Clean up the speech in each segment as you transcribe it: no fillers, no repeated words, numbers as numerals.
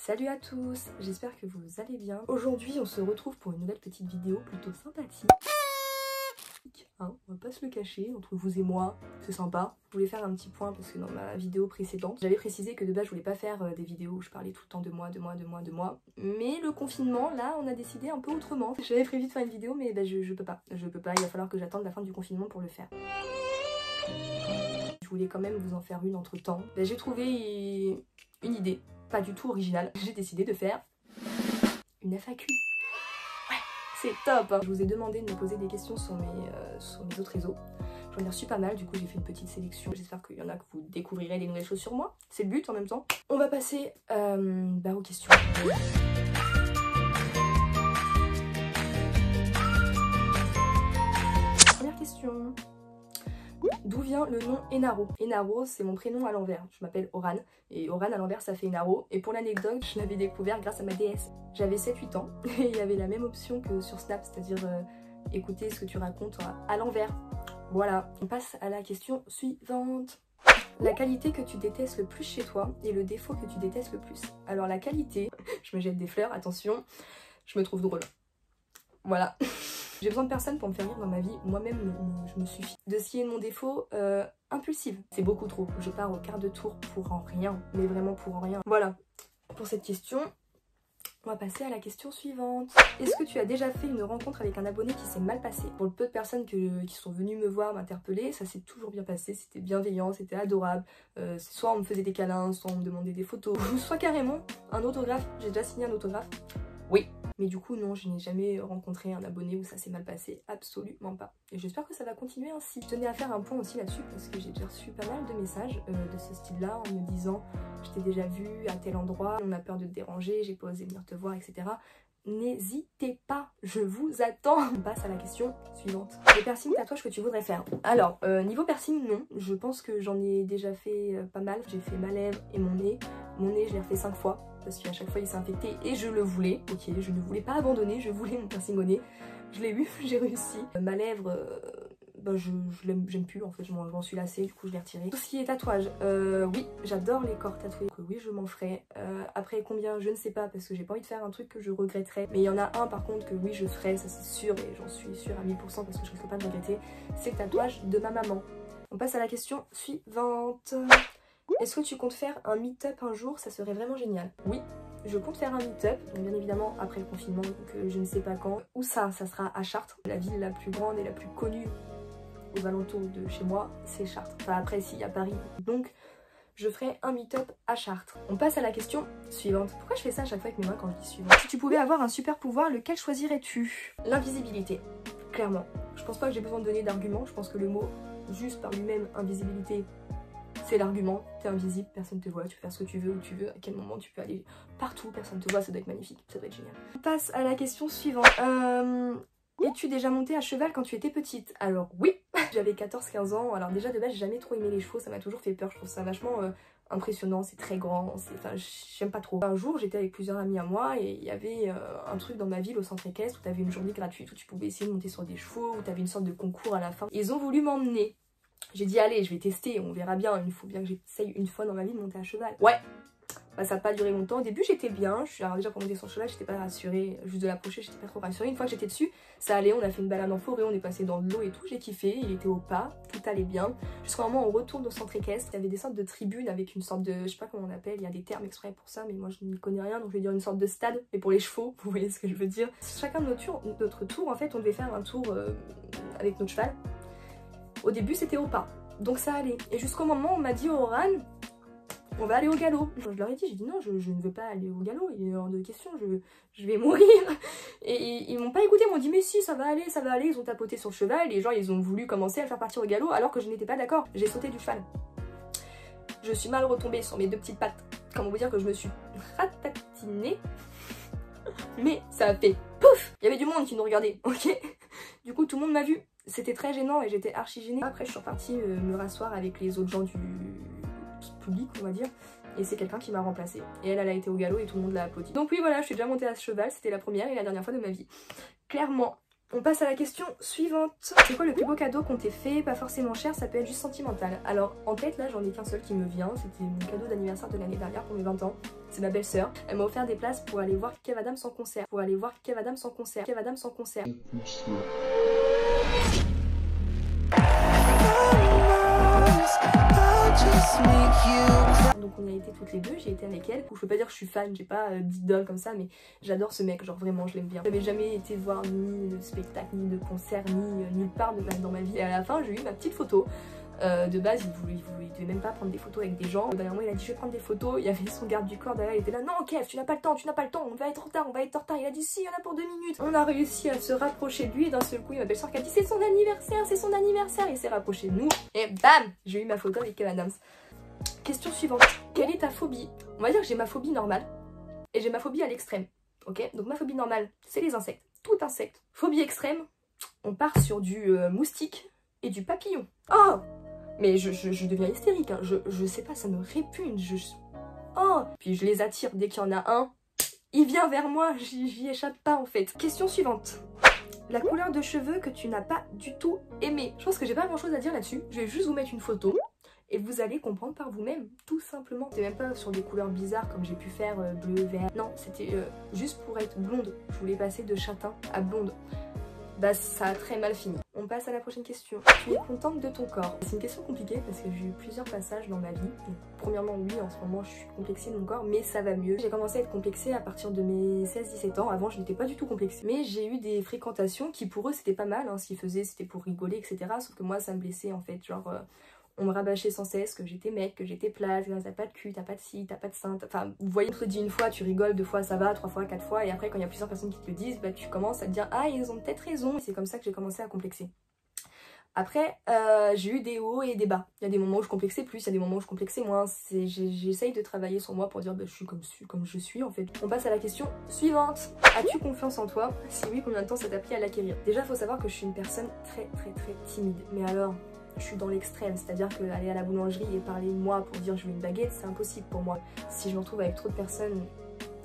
Salut à tous, j'espère que vous allez bien. Aujourd'hui on se retrouve pour une nouvelle petite vidéo plutôt sympathique. Hein, on va pas se le cacher, entre vous et moi, c'est sympa. Je voulais faire un petit point parce que dans ma vidéo précédente, j'avais précisé que de base je voulais pas faire des vidéos où je parlais tout le temps de moi. Mais le confinement, là, on a décidé un peu autrement. J'avais prévu de faire une vidéo mais ben, je peux pas. Il va falloir que j'attende la fin du confinement pour le faire. Je voulais quand même vous en faire une entre temps. Ben, j'ai trouvé une idée, pas du tout originale. J'ai décidé de faire une FAQ. C'est top hein. Je vous ai demandé de me poser des questions sur mes autres réseaux. J'en ai reçu pas mal, du coup j'ai fait une petite sélection. J'espère qu'il y en a que vous découvrirez des nouvelles choses sur moi. C'est le but en même temps. On va passer aux questions. Première question. D'où vient le nom Enaro? Enaro, c'est mon prénom à l'envers. Je m'appelle Oran. Et Oran à l'envers, ça fait Enaro. Et pour l'anecdote, je l'avais découvert grâce à ma déesse. J'avais 7-8 ans et il y avait la même option que sur Snap, c'est-à-dire écouter ce que tu racontes à l'envers. Voilà. On passe à la question suivante. La qualité que tu détestes le plus chez toi et le défaut que tu détestes le plus. Alors la qualité, je me jette des fleurs, attention, je me trouve drôle. Voilà. J'ai besoin de personne pour me faire rire dans ma vie. Moi-même, je me suffis. De ce qui est de mon défaut, impulsive. C'est beaucoup trop. Je pars au quart de tour pour en rien. Mais vraiment pour en rien. Voilà. Pour cette question, on va passer à la question suivante. Est-ce que tu as déjà fait une rencontre avec un abonné qui s'est mal passé? Pour le peu de personnes qui sont venues me voir, m'interpeller, ça s'est toujours bien passé. C'était bienveillant, c'était adorable. Soit on me faisait des câlins, soit on me demandait des photos. Soit carrément un autographe. J'ai déjà signé un autographe. Oui. Mais du coup non, je n'ai jamais rencontré un abonné où ça s'est mal passé, absolument pas. Et j'espère que ça va continuer ainsi. Je tenais à faire un point aussi là-dessus parce que j'ai déjà reçu pas mal de messages de ce style-là en me disant « je t'ai déjà vu à tel endroit, on a peur de te déranger, j'ai pas osé venir te voir, etc. » N'hésitez pas, je vous attends. On passe à la question suivante. Les piercings, tatouages que tu voudrais faire? Alors, niveau piercing, non. Je pense que j'en ai déjà fait pas mal. J'ai fait ma lèvre et mon nez. Mon nez, je l'ai refait 5 fois. Parce qu'à chaque fois il s'est infecté et je le voulais. Ok, je ne voulais pas abandonner, je voulais mon piercing au nez. Je l'ai eu, j'ai réussi. Ma lèvre, j'aime plus en fait, je m'en suis lassée, du coup je l'ai retiré. Tout ce qui est tatouage, oui, j'adore les corps tatoués. Donc, oui, je m'en ferai. Après combien, je ne sais pas parce que j'ai pas envie de faire un truc que je regretterais. Mais il y en a un par contre que oui, je ferai, ça c'est sûr et j'en suis sûre à 1000% parce que je risque pas de regretter. C'est le tatouage de ma maman. On passe à la question suivante. Est-ce que tu comptes faire un meet-up un jour? Ça serait vraiment génial. Oui, je compte faire un meet-up, donc bien évidemment après le confinement, donc je ne sais pas quand. Où ça sera à Chartres, la ville la plus grande et la plus connue aux alentours de chez moi, c'est Chartres. Enfin après si, à Paris. Donc je ferai un meet-up à Chartres. On passe à la question suivante. Pourquoi je fais ça à chaque fois avec mes mains quand je dis suivante? Si tu pouvais avoir un super pouvoir, lequel choisirais-tu? L'invisibilité, clairement. Je pense pas que j'ai besoin de donner d'arguments, je pense que le mot juste par lui-même, invisibilité, c'est l'argument, t'es invisible, personne te voit, tu peux faire ce que tu veux, où tu veux, à quel moment tu peux aller partout, personne te voit, ça doit être magnifique, ça doit être génial. On passe à la question suivante. Es-tu déjà montée à cheval quand tu étais petite? Alors oui, j'avais 14-15 ans, alors déjà de base j'ai jamais trop aimé les chevaux, ça m'a toujours fait peur, je trouve ça vachement impressionnant, c'est très grand, enfin j'aime pas trop. Un jour j'étais avec plusieurs amis à moi et il y avait un truc dans ma ville au centre équestre où t'avais une journée gratuite où tu pouvais essayer de monter sur des chevaux, où t'avais une sorte de concours à la fin. Ils ont voulu m'emmener. J'ai dit allez, je vais tester, on verra bien, il faut bien que j'essaye une fois dans ma vie de monter à cheval. Ouais, bah, ça n'a pas duré longtemps. Au début j'étais bien, alors déjà pour monter sur le cheval j'étais pas rassurée, juste de l'approcher j'étais pas trop rassurée. Une fois que j'étais dessus, ça allait, on a fait une balade en forêt, on est passé dans de l'eau et tout, j'ai kiffé, il était au pas, tout allait bien. Jusqu'au moment où on retourne au centre équestre, il y avait des sortes de tribunes avec une sorte de, je sais pas comment on appelle, il y a des termes exprès pour ça, mais moi je n'y connais rien, donc je vais dire une sorte de stade, mais pour les chevaux, vous voyez ce que je veux dire. Chacun de notre tour, en fait, on devait faire un tour avec notre cheval. Au début c'était au pas. Donc ça allait. Et jusqu'au moment où on m'a dit au Oran, on va aller au galop. Je leur ai dit, j'ai dit non, je ne veux pas aller au galop, il est hors de question, je vais mourir. Et ils m'ont pas écouté, ils m'ont dit mais si, ça va aller, ça va aller. Ils ont tapoté sur le cheval, les gens ils ont voulu commencer à le faire partir au galop alors que je n'étais pas d'accord. J'ai sauté du cheval. Je suis mal retombée sur mes deux petites pattes. Comment vous dire que je me suis ratatinée. Mais ça a fait pouf. Il y avait du monde qui nous regardait, ok. Du coup tout le monde m'a vu. C'était très gênant et j'étais archi gênée. Après je suis repartie me rasseoir avec les autres gens du public on va dire. Et c'est quelqu'un qui m'a remplacée. Et elle a été au galop et tout le monde l'a applaudi. Donc oui voilà, je suis déjà montée à ce cheval, c'était la première et la dernière fois de ma vie. Clairement, On passe à la question suivante. C'est quoi le plus beau cadeau qu'on t'ait fait? Pas forcément cher, ça peut être juste sentimental. Alors en tête là j'en ai qu'un seul qui me vient, c'était mon cadeau d'anniversaire de l'année dernière pour mes 20 ans. C'est ma belle-sœur. Elle m'a offert des places pour aller voir Kev Adams en concert. Pour aller voir Kev Adams en concert. Kev Adams en concert. Donc on y a été toutes les deux, j'ai été avec elle. Je peux pas dire que je suis fan, j'ai pas d'idole comme ça, mais j'adore ce mec, genre vraiment je l'aime bien. J'avais jamais été voir ni de spectacle, ni de concert, ni nulle part dans ma vie. Et à la fin j'ai eu ma petite photo. De base il devait même pas prendre des photos avec des gens. Dernièrement il a dit je vais prendre des photos, il y avait son garde du corps derrière, il était là non Kev tu n'as pas le temps, on va être en retard, il a dit si il y en a pour 2 minutes. On a réussi à se rapprocher de lui et d'un seul coup il y a ma belle-soeur qui a dit c'est son anniversaire, il s'est rapproché de nous et bam j'ai eu ma photo avec Kev Adams. Question suivante, quelle est ta phobie? On va dire que j'ai ma phobie normale et j'ai ma phobie à l'extrême, ok? Donc ma phobie normale c'est les insectes, tout insecte. Phobie extrême, on part sur du moustique et du papillon. Oh mais je deviens hystérique, hein. Je sais pas, ça me répugne, oh puis je les attire, dès qu'il y en a un, il vient vers moi, j'y échappe pas en fait. Question suivante. La couleur de cheveux que tu n'as pas du tout aimé. Je pense que j'ai pas grand chose à dire là-dessus, je vais juste vous mettre une photo et vous allez comprendre par vous-même, tout simplement. C'était même pas sur des couleurs bizarres comme j'ai pu faire bleu, vert, non, c'était juste pour être blonde. Je voulais passer de châtain à blonde. Bah ça a très mal fini. On passe à la prochaine question. Tu es contente de ton corps? C'est une question compliquée parce que j'ai eu plusieurs passages dans ma vie. Donc, premièrement oui, en ce moment je suis complexée de mon corps, mais ça va mieux. J'ai commencé à être complexée à partir de mes 16-17 ans. Avant je n'étais pas du tout complexée. Mais j'ai eu des fréquentations qui pour eux c'était pas mal, hein. Ce qu'ils faisaient c'était pour rigoler etc. Sauf que moi ça me blessait en fait, genre... on me rabâchait sans cesse que j'étais mec, que j'étais plate, que t'as pas de cul, t'as pas de ci, t'as pas de sein. Enfin, vous voyez, on te le dit une fois, tu rigoles, 2 fois ça va, 3 fois, 4 fois, et après quand il y a plusieurs personnes qui te le disent, bah tu commences à te dire ah ils ont peut-être raison. C'est comme ça que j'ai commencé à complexer. Après, j'ai eu des hauts et des bas. Il y a des moments où je complexais plus, il y a des moments où je complexais moins. J'essaye de travailler sur moi pour dire bah, je suis comme je suis en fait. On passe à la question suivante. As-tu confiance en toi? Si oui, combien de temps ça t'a pris à l'acquérir? Déjà, faut savoir que je suis une personne très timide. Mais alors... je suis dans l'extrême, c'est-à-dire que aller à la boulangerie et parler moi pour dire je veux une baguette, c'est impossible pour moi. Si je me retrouve avec trop de personnes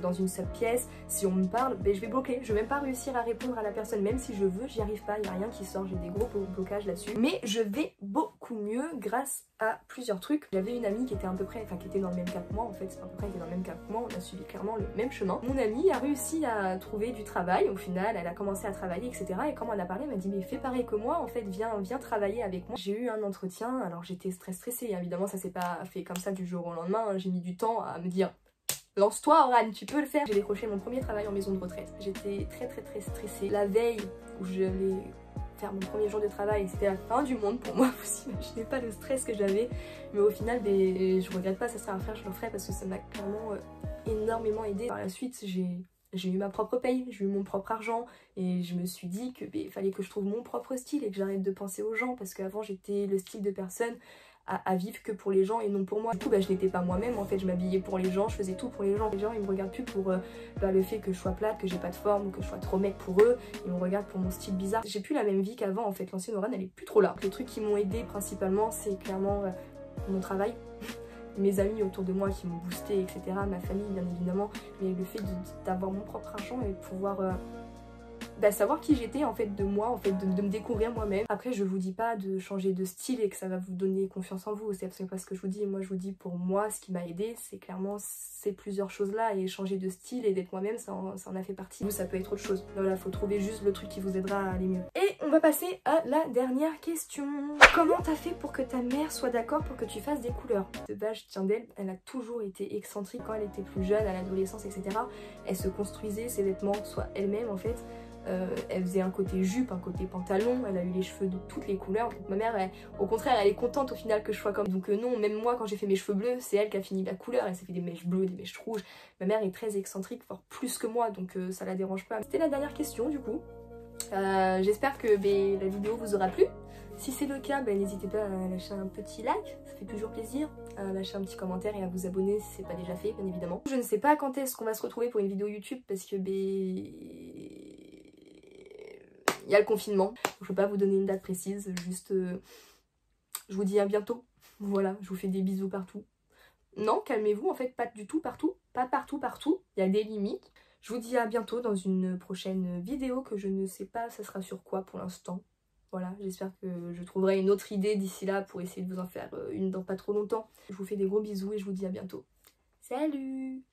dans une seule pièce, si on me parle, ben je vais bloquer. Je vais même pas réussir à répondre à la personne, même si je veux, j'y arrive pas, il n'y a rien qui sort, j'ai des gros blocages là-dessus. Mais je vais beaucoup mieux grâce à plusieurs trucs. J'avais une amie qui était à peu près, enfin qui était dans le même cas que moi en fait, à peu près était dans le même cas que moi, on a suivi clairement le même chemin. Mon amie a réussi à trouver du travail, au final elle a commencé à travailler etc. Et quand on en a parlé, elle m'a dit mais fais pareil que moi en fait, viens travailler avec moi. J'ai eu un entretien, alors j'étais stressée, évidemment ça s'est pas fait comme ça du jour au lendemain, hein. J'ai mis du temps à me dire lance-toi Oran, tu peux le faire. J'ai décroché mon premier travail en maison de retraite. J'étais très stressée. La veille où j'allais faire mon premier jour de travail, c'était la fin du monde pour moi. Vous imaginez pas le stress que j'avais. Mais au final, je regrette pas, ça sera à faire, je le ferai parce que ça m'a clairement énormément aidé. Par la suite, j'ai eu ma propre paye, j'ai eu mon propre argent et je me suis dit que fallait que je trouve mon propre style et que j'arrête de penser aux gens parce qu'avant j'étais le style de personne à vivre que pour les gens et non pour moi. Du coup je n'étais pas moi-même en fait, je m'habillais pour les gens, je faisais tout pour les gens. Les gens ils me regardent plus pour le fait que je sois plate, que j'ai pas de forme ou que je sois trop mec pour eux, ils me regardent pour mon style bizarre. J'ai plus la même vie qu'avant en fait, l'ancienne Oran elle est plus trop là. Les trucs qui m'ont aidé principalement c'est clairement mon travail. Mes amis autour de moi qui m'ont boosté etc, ma famille bien évidemment, mais le fait d'avoir mon propre argent et de pouvoir savoir qui j'étais en fait de moi, en fait de me découvrir moi-même. Après je vous dis pas de changer de style et que ça va vous donner confiance en vous, c'est absolument pas ce que je vous dis. Moi je vous dis pour moi ce qui m'a aidé c'est clairement ces plusieurs choses là et changer de style et d'être moi-même ça en a fait partie. Vous ça peut être autre chose, voilà faut trouver juste le truc qui vous aidera à aller mieux. Et on va passer à la dernière question. Comment t'as fait pour que ta mère soit d'accord pour que tu fasses des couleurs? De base je tiens d'elle, elle a toujours été excentrique quand elle était plus jeune, à l'adolescence etc. Elle se construisait ses vêtements soit elle-même en fait. Elle faisait un côté jupe, un côté pantalon, elle a eu les cheveux de toutes les couleurs. Donc ma mère, au contraire, elle est contente au final que je sois comme... Donc non, même moi quand j'ai fait mes cheveux bleus, c'est elle qui a fini la couleur, elle s'est fait des mèches bleues, des mèches rouges. Ma mère est très excentrique, voire plus que moi, donc ça la dérange pas. C'était la dernière question du coup. J'espère que la vidéo vous aura plu. Si c'est le cas, n'hésitez pas à lâcher un petit like, ça fait toujours plaisir. À lâcher un petit commentaire et à vous abonner si c'est pas déjà fait, bien évidemment. Je ne sais pas quand est-ce qu'on va se retrouver pour une vidéo YouTube parce que il y a le confinement. Je peux pas vous donner une date précise, juste je vous dis à bientôt. Voilà, je vous fais des bisous partout. Non, calmez-vous, en fait, pas du tout partout. Pas partout. Il y a des limites. Je vous dis à bientôt dans une prochaine vidéo que je ne sais pas ça sera sur quoi pour l'instant. Voilà, j'espère que je trouverai une autre idée d'ici là pour essayer de vous en faire une dans pas trop longtemps. Je vous fais des gros bisous et je vous dis à bientôt. Salut!